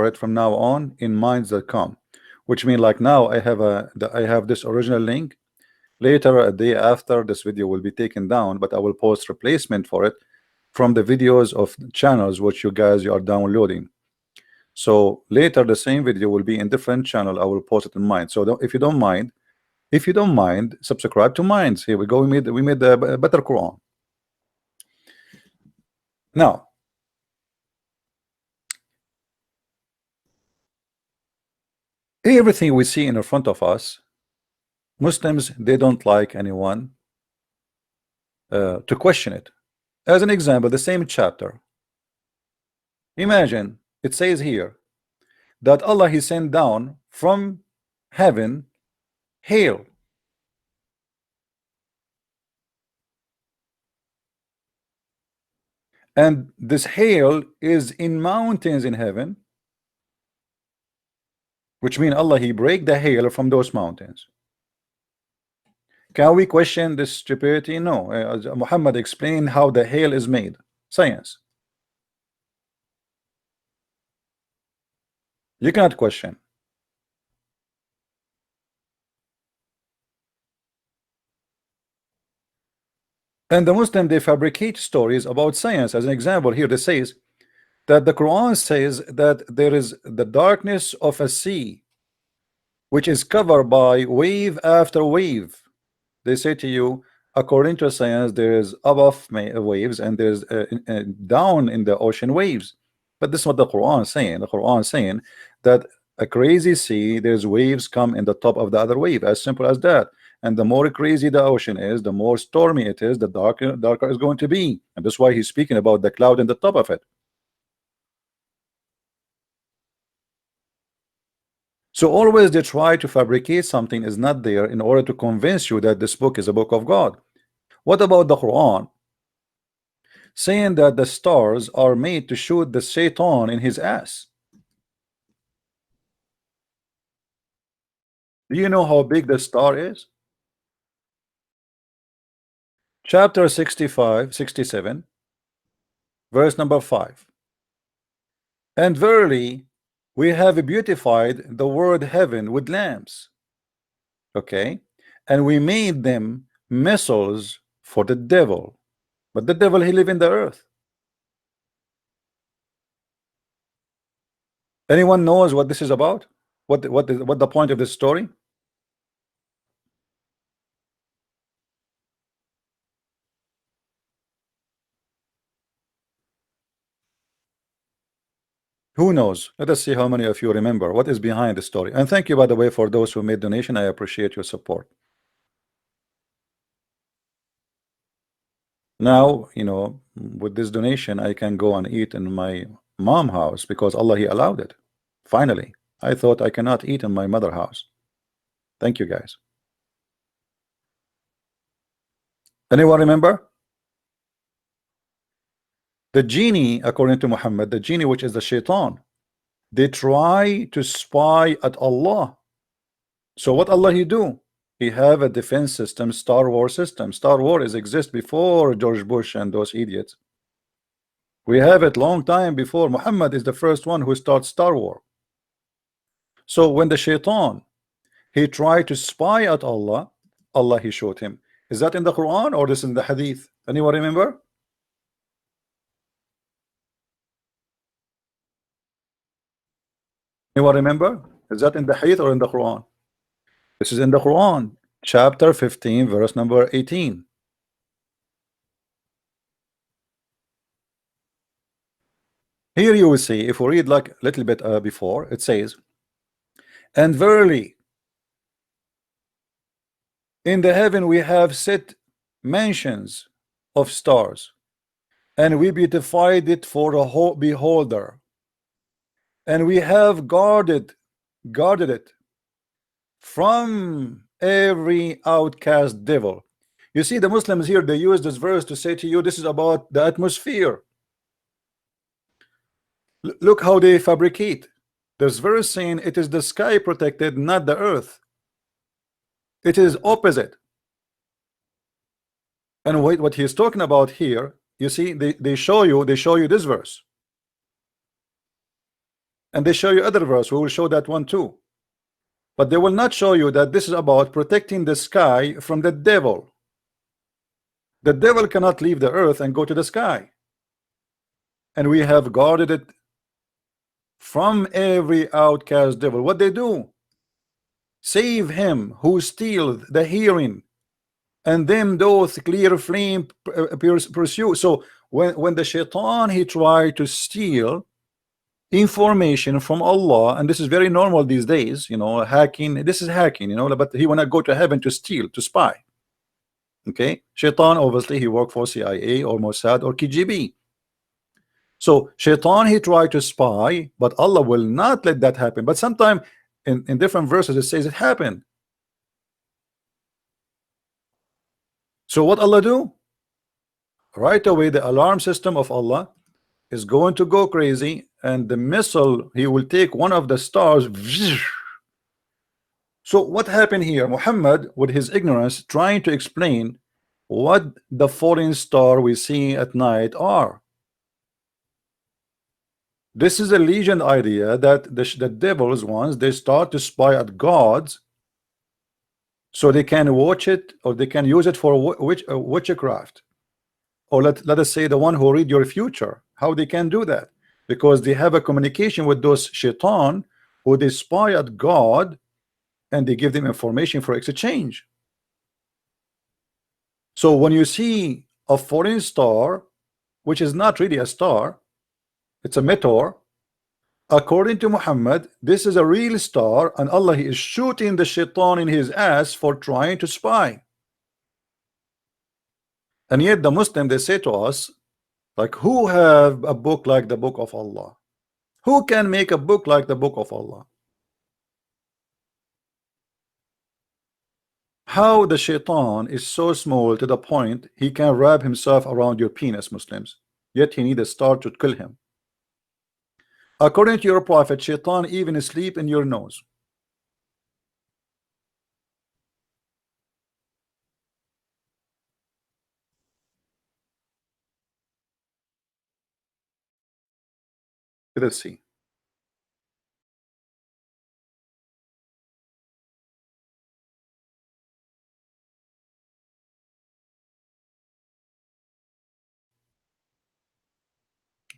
for it from now on in minds.com, which mean like now I have this original link. Later, a day after, this video will be taken down, but I will post replacement for it from the videos of channels which you are downloading. So later the same video will be in different channel. I will post it in mine. So if you don't mind, subscribe to Minds. Here we go. We made a better Quran. Now, everything we see in front of us, Muslims, they don't like anyone to question it. As an example, the same chapter. Imagine it says here that Allah He sent down from heaven hail. And this hail is in mountains in heaven, which means Allah He break the hail from those mountains. Can we question this stupidity? No. Muhammad explained how the hail is made. Science. You cannot question. And the Muslim, they fabricate stories about science. As an example, here they says that the Quran says that there is the darkness of a sea which is covered by wave after wave. They say to you, according to science, there is above waves and there's down in the ocean waves. But this is what the Quran is saying. The Quran is saying that a crazy sea, there's waves come in the top of the other wave, as simple as that. And the more crazy the ocean is, the more stormy it is, the darker it's going to be. And that's why he's speaking about the cloud in the top of it. So always they try to fabricate something is not there in order to convince you that this book is a book of God. What about the Quran? Saying that the stars are made to shoot the Satan in his ass. Do you know how big the star is? Chapter 67, verse number 5. And verily, we have beautified the word heaven with lamps. Okay, and we made them missiles for the devil, but the devil he live in the earth. Anyone knows what this is about? What the point of this story? Who knows? Let us see how many of you remember what is behind the story. And thank you, by the way, for those who made donation. I appreciate your support. Now, you know, with this donation, I can go and eat in my mom house because Allah He allowed it. Finally, I thought I cannot eat in my mother house. Thank you, guys. Anyone remember? The genie, according to Muhammad, the genie, which is the shaitan, they try to spy at Allah. So what Allah He do? He have a defense system, Star Wars system. Star Wars exist before George Bush and those idiots. We have it long time before. Muhammad is the first one who starts Star Wars. So when the shaitan, he tried to spy at Allah, Allah He showed him. Is that in the Quran or this in the Hadith? Anyone remember? Anyone remember? Is that in the Hadith or in the Quran? This is in the Quran, chapter 15, verse number 18. Here you will see, if we read like a little bit before, it says, and verily, in the heaven we have set mansions of stars, and we beautified it for a beholder, and we have guarded it from every outcast devil. You see, the Muslims here, they use this verse to say to you, this is about the atmosphere. Look how they fabricate. This verse saying it is the sky protected, not the earth. It is opposite. And what he's talking about here, you see, they show you this verse. And they show you other verse. We will show that one too. But they will not show you that this is about protecting the sky from the devil. The devil cannot leave the earth and go to the sky. And we have guarded it from every outcast devil. What they do? Save him who steals the hearing, and them those clear flame pursue. So when the shaitan, he tried to steal information from Allah, and this is very normal these days, you know, hacking, this is hacking, you know, but he wanna go to heaven to steal, to spy. Okay, shaitan, obviously he worked for CIA or Mossad or KGB. So shaitan, he tried to spy, but Allah will not let that happen. But sometimes in different verses it says it happened. So what Allah do? Right away the alarm system of Allah is going to go crazy, and the missile, he will take one of the stars. So what happened here? Muhammad, with his ignorance, trying to explain what the foreign star we see at night are. This is a legend idea that the devils ones, they start to spy at gods so they can watch it, or they can use it for witchcraft, or let us say the one who read your future. How they can do that? Because they have a communication with those shaitan who they spy at God, and they give them information for exchange. So when you see a foreign star, which is not really a star, it's a meteor, according to Muhammad, this is a real star, and Allah, he is shooting the shaitan in his ass for trying to spy. And yet the Muslim, they say to us, like, who have a book like the book of Allah? Who can make a book like the book of Allah? How the shaitan is so small to the point he can wrap himself around your penis, Muslims, yet he need a star to kill him. According to your prophet, shaitan even sleep in your nose. Let's see.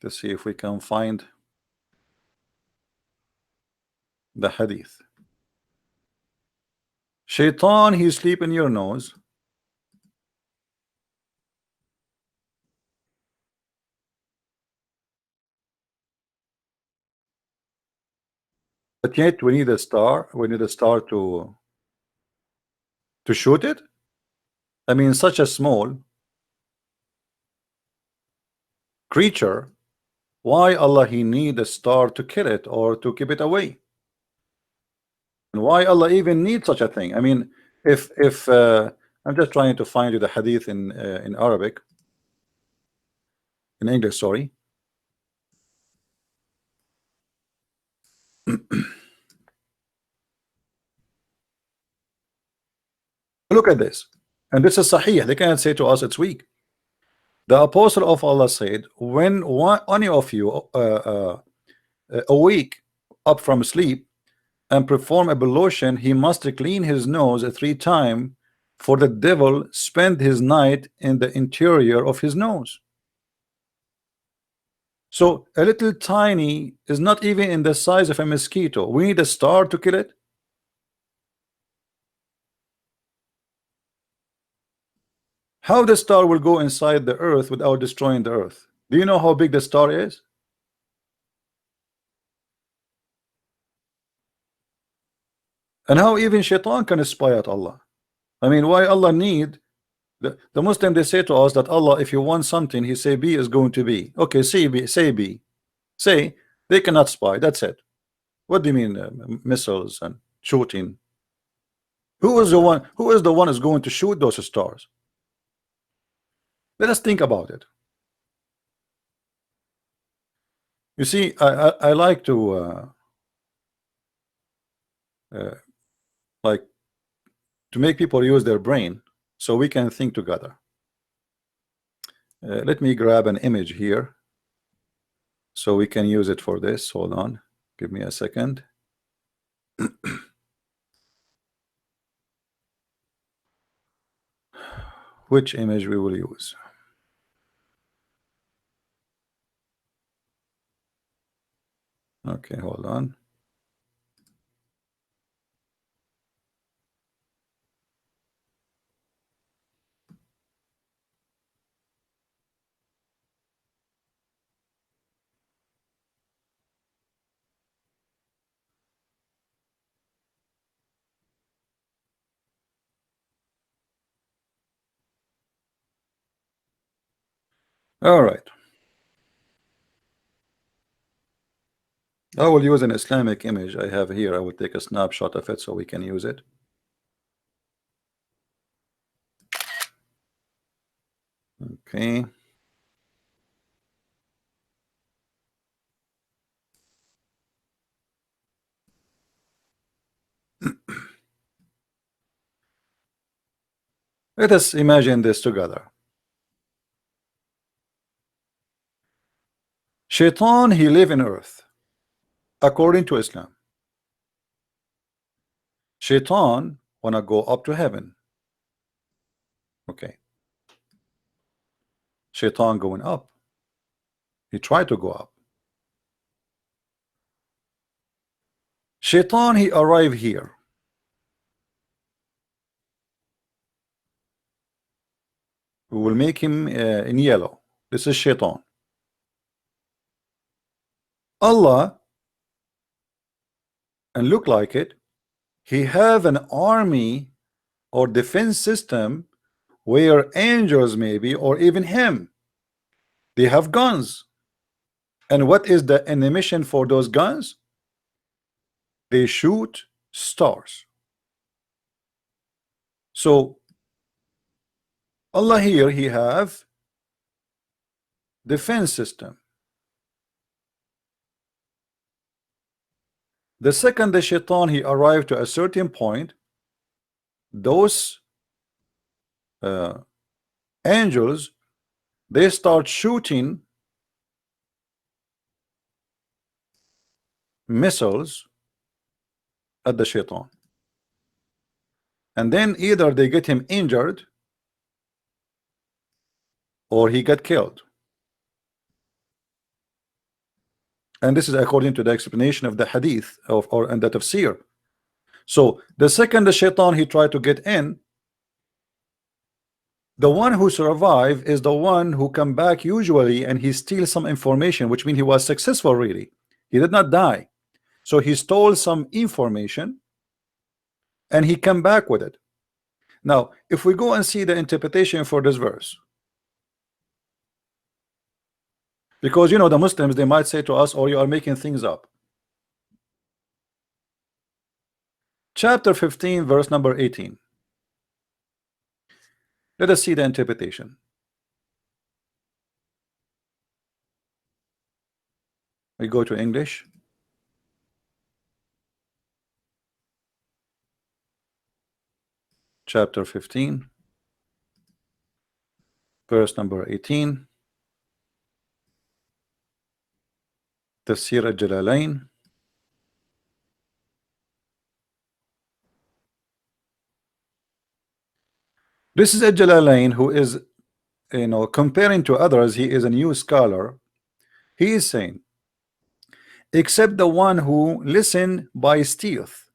Let's see if we can find the hadith. Shaitan, he sleep in your nose. But yet we need a star. We need a star to shoot it. I mean, such a small creature. Why Allah he need a star to kill it or to keep it away? And why Allah even need such a thing? I mean, if I'm just trying to find you the hadith in Arabic, in English, sorry. Look at this, and this is Sahih. They cannot say to us it's weak. The apostle of Allah said, when any of you awake up from sleep and perform ablution, he must clean his nose 3 times, for the devil spend his night in the interior of his nose. So a little tiny is not even in the size of a mosquito. We need a star to kill it. How the star will go inside the earth without destroying the earth? Do you know how big the star is? And how even shaitan can spy at Allah? I mean, why Allah need the Muslim? They say to us that Allah, if you want something, he say B is going to be. Okay, say B, say B. Say they cannot spy. That's it. What do you mean missiles and shooting? Who is the one? Who is the one who's going to shoot those stars? Let us think about it. You see, I like to like to make people use their brain so we can think together. Let me grab an image here so we can use it for this. Hold on. Give me a second. Which image we will use? Okay, hold on. All right. I will use an Islamic image I have here. I will take a snapshot of it so we can use it. Okay. Let us imagine this together. Shaitan, he live in earth according to Islam. Shaitan wanna go up to heaven. Okay. Shaitan going up. He tried to go up. Shaitan, he arrived here. We will make him in yellow. This is Shaitan. Allah, and look like it, he have an army or defense system where angels maybe, or even him, they have guns. And what is the ammunition for those guns? They shoot stars. So Allah here, he have defense system. The second the shaitan he arrived to a certain point, those angels, they start shooting missiles at the shaitan, and then either they get him injured or he got killed. And this is according to the explanation of the hadith and the tafsir. So the second the shaitan he tried to get in, the one who survived is the one who come back usually, and he steals some information, which means he was successful really. He did not die. So he stole some information and he come back with it. Now, if we go and see the interpretation for this verse, because you know the Muslims, they might say to us, oh, you are making things up. Chapter 15, verse number 18. Let us see the interpretation. We go to English. Chapter 15, verse number 18. Tafsir al-Jalalain. This is al-Jalalain, who is, you know, comparing to others, he is a new scholar. He is saying, except the one who listened by stealth,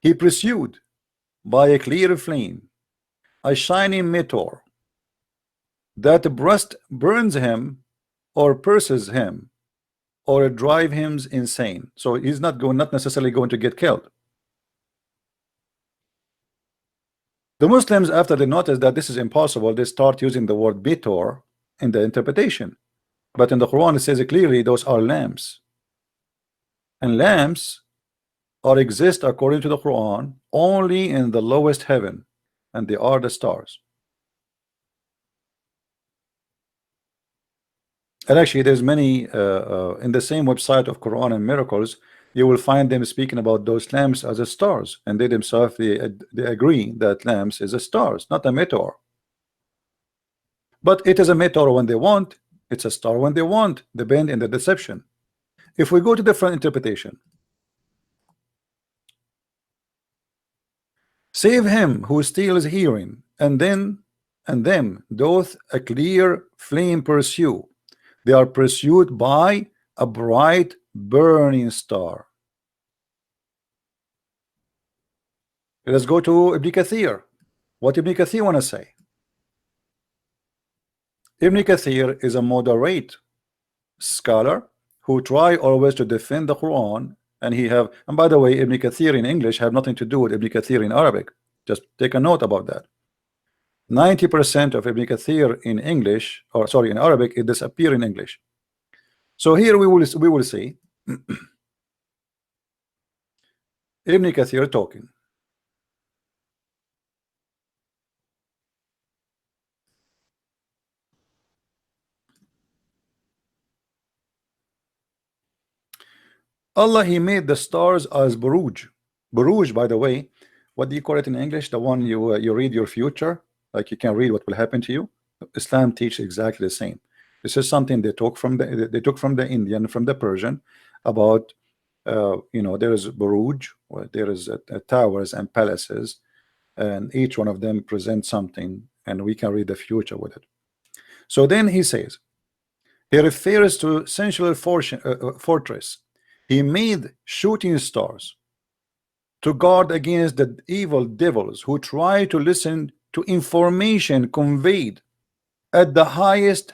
he pursued by a clear flame, a shining meteor, that breast burns him or pierces him or drive him insane. So he's not necessarily going to get killed. The Muslims, after they notice that this is impossible, they start using the word meteor in the interpretation. But in the Quran it says clearly those are lamps, and lamps are exist according to the Quran only in the lowest heaven, and they are the stars. And actually there's many in the same website of Quran and Miracles, you will find them speaking about those lamps as a stars, and they themselves they agree that lamps is a stars, not a meteor. But it is a meteor when they want, it's a star when they want, depend in the deception. If we go to different interpretation, save him who steals hearing, and them doth a clear flame pursue. They are pursued by a bright burning star. Let's go to Ibn Kathir. What Ibn Kathir want to say? Ibn Kathir is a moderate scholar who try always to defend the Quran, and and by the way, Ibn Kathir in English have nothing to do with Ibn Kathir in Arabic. Just take a note about that. 90% of Ibn Kathir in English, or sorry, in Arabic, it disappear in English. So here we will see Ibn Kathir talking. Allah, he made the stars as buruj. Buruj, by the way, what do you call it in English? The one you read your future, like you can read what will happen to you. Islam teaches exactly the same. This is something they took from the Indian, from the Persian, about there is buruj, where there is towers and palaces, and each one of them presents something, and we can read the future with it. So then he says, he refers to sensual fortress. He made shooting stars to guard against the evil devils who try to listen to information conveyed at the highest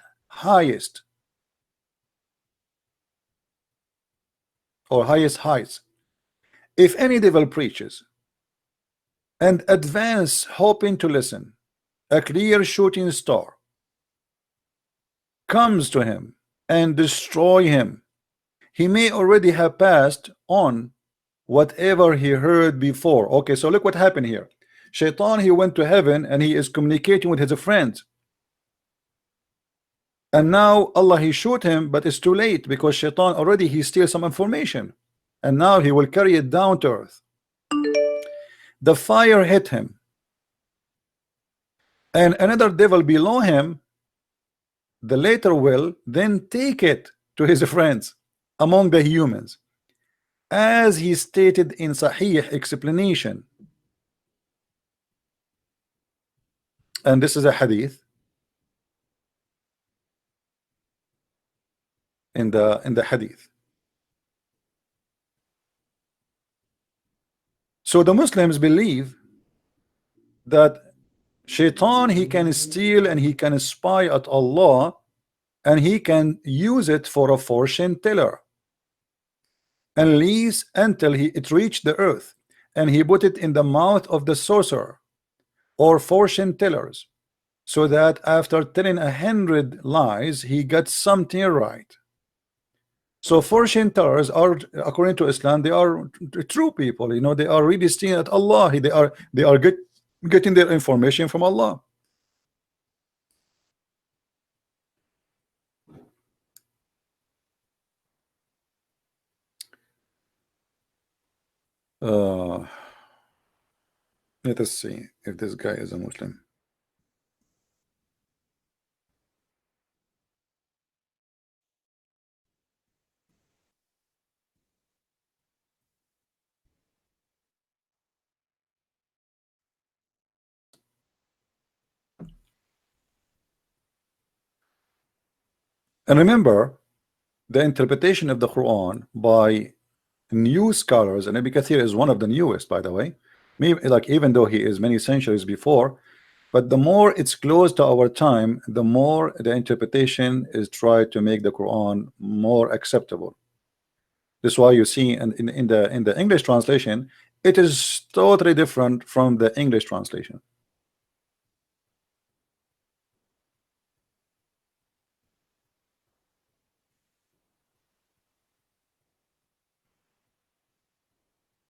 or highest heights. If any devil preaches and advance hoping to listen, a clear shooting star comes to him and destroy him. He may already have passed on whatever he heard before. Okay, so look what happened here. Shaitan, he went to heaven and he is communicating with his friends. And now Allah, he shoot him, but it's too late because Shaitan already he steals some information. And now he will carry it down to earth. The fire hit him. And another devil below him, the later will then take it to his friends among the humans, as he stated in Sahih explanation. And this is a hadith in the hadith. So the Muslims believe that Shaitan, he can steal and he can spy at Allah, and he can use it for a fortune teller, unless until it reached the earth, and he put it in the mouth of the sorcerer or fortune tellers, so that after telling 100 lies he got something right. So fortune tellers are, according to Islam, they are true people. They are really stealing at Allah. They are getting their information from Allah. Let us see if this guy is a Muslim. And remember, the interpretation of the Quran by new scholars, and Ibn Kathir is one of the newest, by the way, like even though he is many centuries before, but the more it's close to our time, the more the interpretation is tried to make the Quran more acceptable. This is why you see in the English translation, it is totally different from the English translation.